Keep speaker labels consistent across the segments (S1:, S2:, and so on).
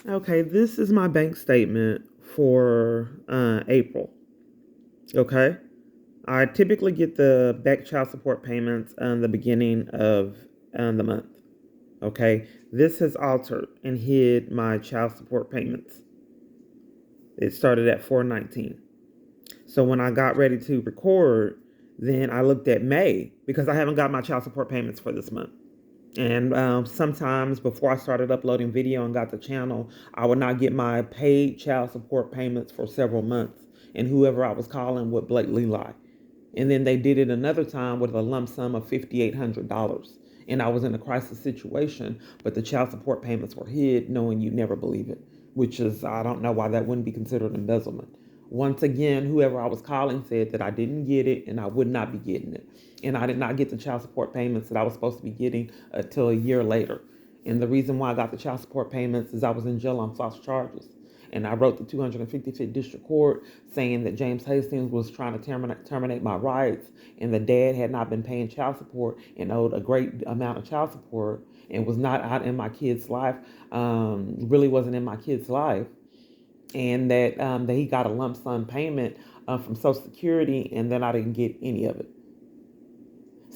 S1: Okay, this is my bank statement for April. Okay, I typically get the back child support payments in the beginning of the month. Okay, this has altered and hid my child support payments. It started at 419. So when I got ready to record, then I looked at May because I haven't got my child support payments for this month. And sometimes before I started uploading video and got the channel, I would not get my paid child support payments for several months. And whoever I was calling would blatantly lie. And then they did it another time with a lump sum of $5,800. And I was in a crisis situation, but the child support payments were hid, knowing you never believe it, which is, I don't know why that wouldn't be considered embezzlement. Once again, whoever I was calling said that I didn't get it and I would not be getting it. And I did not get the child support payments that I was supposed to be getting until a year later. And the reason why I got the child support payments is I was in jail on false charges. And I wrote the 255th District Court saying that James Hastings was trying to terminate my rights, and the dad had not been paying child support and owed a great amount of child support and was not out in my kid's life, really wasn't in my kid's life, and that he got a lump sum payment from Social Security, and then I didn't get any of it.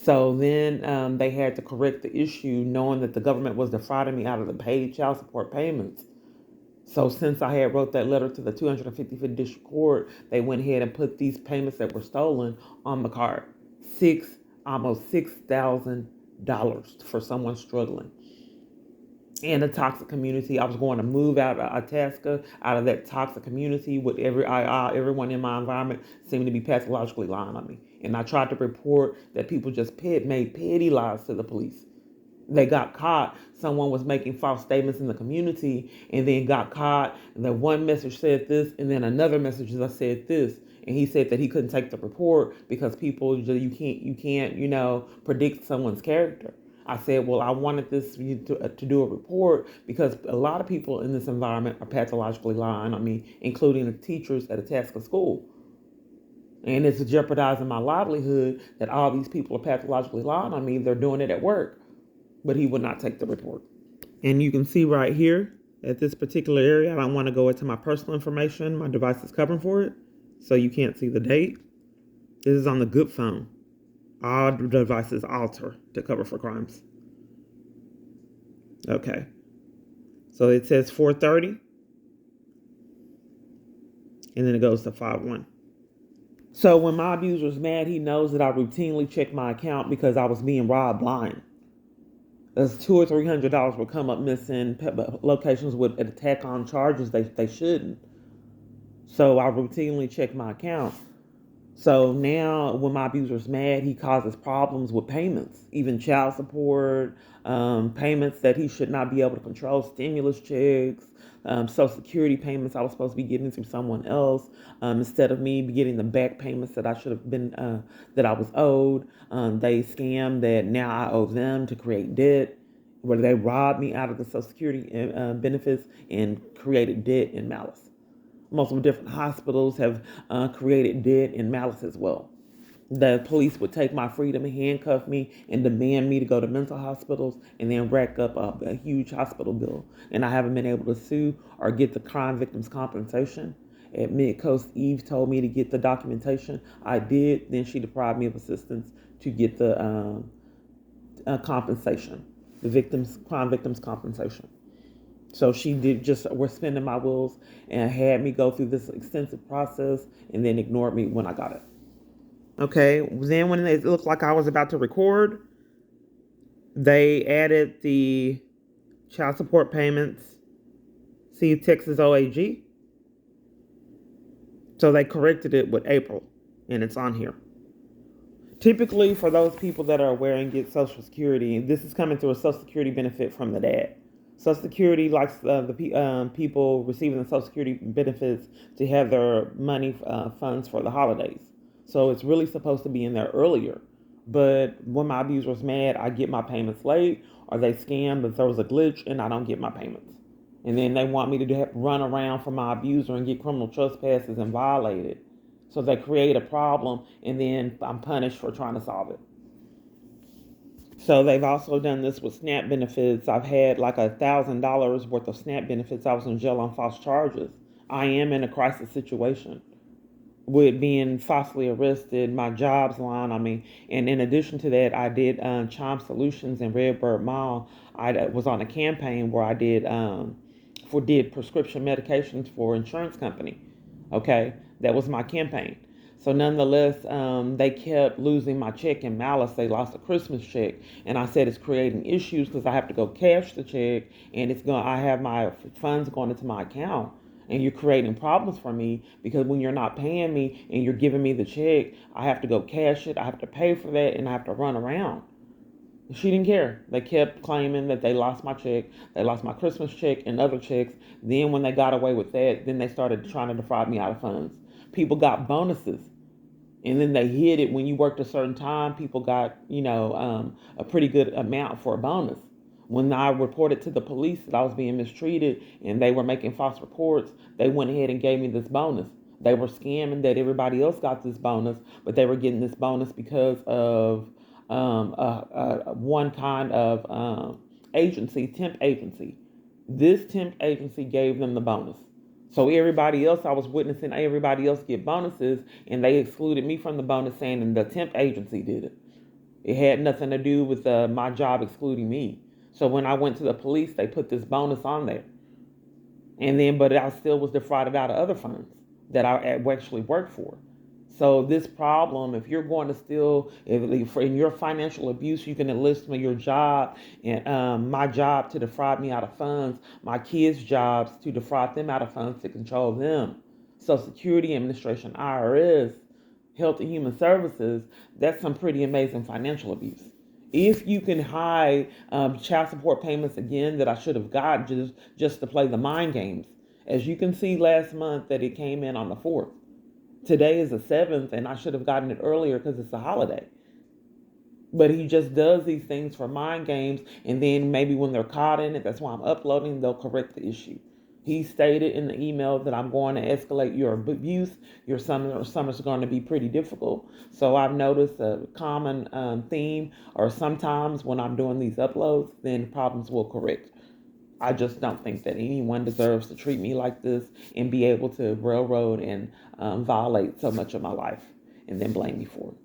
S1: So then they had to correct the issue, knowing that the government was defrauding me out of the paid child support payments. So since I had wrote that letter to the 255th District Court, they went ahead and put these payments that were stolen on the card. Almost $6,000 for someone struggling in a toxic community. I was going to move out of Itasca, out of that toxic community with everyone in my environment seeming to be pathologically lying on me. And I tried to report that people just made petty lies to the police. They got caught. Someone was making false statements in the community and then got caught. And then one message said this, and then another message that said this. And he said that he couldn't take the report because people, you can't predict someone's character. I said, well, I wanted this to do a report because a lot of people in this environment are pathologically lying on me, including the teachers at a Tasca school. And it's jeopardizing my livelihood that all these people are pathologically lying on me. They're doing it at work, but he would not take the report. And you can see right here at this particular area, I don't want to go into my personal information. My device is covering for it, so you can't see the date. This is on the good phone. All devices alter to cover for crimes. Okay. So it says 4:30, and then it goes to 5:1. So when my abuser's mad, he knows that I routinely check my account because I was being robbed blind. As $200 or $300 would come up missing, locations would attack on charges they shouldn't. So I routinely check my account. So now, when my abuser's mad, he causes problems with payments, even child support, payments that he should not be able to control, stimulus checks, Social Security payments I was supposed to be getting from someone else, instead of me getting the back payments that I should have been that I was owed. They scammed that now I owe them to create debt, where they robbed me out of the Social Security benefits and created debt and malice. Multiple different hospitals have created debt and malice as well. The police would take my freedom and handcuff me and demand me to go to mental hospitals and then rack up a huge hospital bill. And I haven't been able to sue or get the crime victims compensation. At Mid-Coast, Eve told me to get the documentation. I did. Then she deprived me of assistance to get the compensation, the crime victims compensation. So she did just were spinning my wheels and had me go through this extensive process and then ignored me when I got it. Okay, then when it looked like I was about to record, they added the child support payments. See Texas OAG. So they corrected it with April, and it's on here. Typically, for those people that are aware and get Social Security, this is coming through a Social Security benefit from the dad. Social Security likes the people receiving the Social Security benefits to have their money funds for the holidays. So it's really supposed to be in there earlier. But when my abuser's mad, I get my payments late, or they scam, but there was a glitch, and I don't get my payments. And then they want me to run around for my abuser and get criminal trespasses and violate it. So they create a problem, and then I'm punished for trying to solve it. So they've also done this with SNAP benefits. I've had like $1,000 worth of SNAP benefits. I was in jail on false charges. I am in a crisis situation with being falsely arrested, my job's line. I mean, and in addition to that, I did Chime Solutions in Redbird Mall. I was on a campaign where I did prescription medications for insurance company. Okay, that was my campaign. So nonetheless, they kept losing my check in malice. They lost a Christmas check, and I said it's creating issues because I have to go cash the check, and it's going. I have my funds going into my account, and you're creating problems for me because when you're not paying me and you're giving me the check, I have to go cash it. I have to pay for that, and I have to run around. She didn't care. They kept claiming that they lost my check, they lost my Christmas check and other checks. Then when they got away with that, then they started trying to defraud me out of funds. People got bonuses, and then they hid it. When you worked a certain time, people got a pretty good amount for a bonus. When I reported to the police that I was being mistreated and they were making false reports, they went ahead and gave me this bonus. They were scamming that everybody else got this bonus, but they were getting this bonus because of one kind of agency, temp agency. This temp agency gave them the bonus. So everybody else, I was witnessing everybody else get bonuses, and they excluded me from the bonus, saying and the temp agency did it. It had nothing to do with my job excluding me. So when I went to the police, they put this bonus on there, and then but I still was defrauded out of other funds that I actually worked for. So this problem, if you're going to steal, if in your financial abuse, you can enlist me your job and my job to defraud me out of funds, my kids' jobs to defraud them out of funds to control them. Social Security Administration, IRS, Health and Human Services, that's some pretty amazing financial abuse. If you can hide child support payments again that I should have got just to play the mind games, as you can see last month that it came in on the 4th. Today is the 7th, and I should have gotten it earlier because it's a holiday. But he just does these things for mind games, and then maybe when they're caught in it, that's why I'm uploading, they'll correct the issue. He stated in the email that I'm going to escalate your abuse. Your summer's going to be pretty difficult. So I've noticed a common theme, or sometimes when I'm doing these uploads, then problems will correct. I just don't think that anyone deserves to treat me like this and be able to railroad and violate so much of my life and then blame me for it.